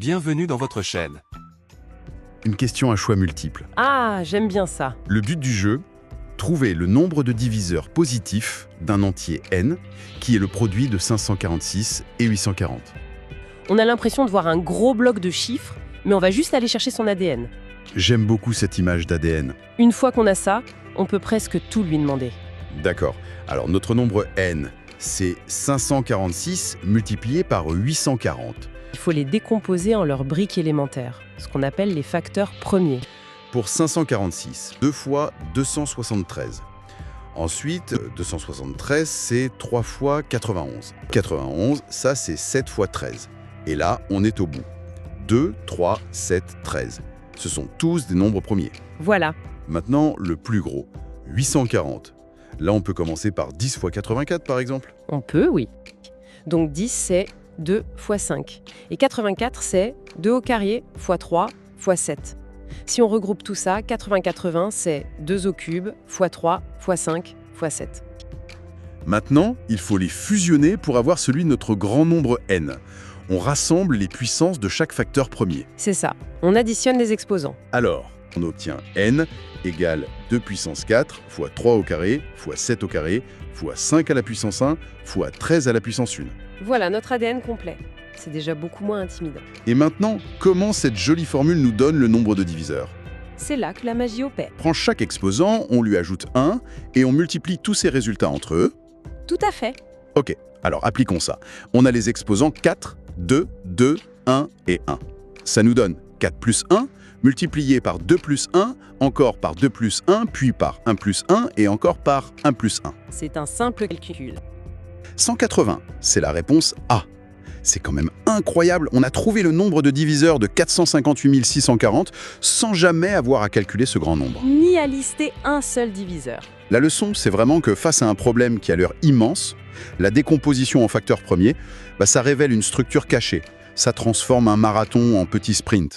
Bienvenue dans votre chaîne. Une question à choix multiples. Ah, j'aime bien ça. Le but du jeu, trouver le nombre de diviseurs positifs d'un entier n, qui est le produit de 546 et 840. On a l'impression de voir un gros bloc de chiffres, mais on va juste aller chercher son ADN. J'aime beaucoup cette image d'ADN. Une fois qu'on a ça, on peut presque tout lui demander. D'accord. Alors notre nombre n, c'est 546 multiplié par 840. Il faut les décomposer en leurs briques élémentaires, ce qu'on appelle les facteurs premiers. Pour 546, 2 fois 273. Ensuite, 273, c'est 3 fois 91. 91, ça c'est 7 fois 13. Et là, on est au bout. 2, 3, 7, 13. Ce sont tous des nombres premiers. Voilà. Maintenant, le plus gros, 840. Là, on peut commencer par 10 fois 84, par exemple. On peut, oui. Donc 10, c'est 2 fois 5. Et 84, c'est 2 au carré fois 3 fois 7. Si on regroupe tout ça, 80-80, c'est 2 au cube fois 3 fois 5 fois 7. Maintenant, il faut les fusionner pour avoir celui de notre grand nombre n. On rassemble les puissances de chaque facteur premier. C'est ça. On additionne les exposants. Alors, on obtient n égale 2 puissance 4 fois 3 au carré fois 7 au carré fois 5 à la puissance 1 fois 13 à la puissance 1. Voilà notre ADN complet. C'est déjà beaucoup moins intimidant. Et maintenant, comment cette jolie formule nous donne le nombre de diviseurs? C'est là que la magie opère. On prend chaque exposant, on lui ajoute 1 et on multiplie tous ces résultats entre eux. Tout à fait. Ok, alors appliquons ça. On a les exposants 4, 2, 2, 1 et 1. Ça nous donne 4 plus 1, multiplié par 2 plus 1, encore par 2 plus 1, puis par 1 plus 1 et encore par 1 plus 1. C'est un simple calcul. 180, c'est la réponse A. C'est quand même incroyable, on a trouvé le nombre de diviseurs de 458 640 sans jamais avoir à calculer ce grand nombre. Ni à lister un seul diviseur. La leçon, c'est vraiment que face à un problème qui a l'air immense, la décomposition en facteurs premiers, ça révèle une structure cachée. Ça transforme un marathon en petit sprint.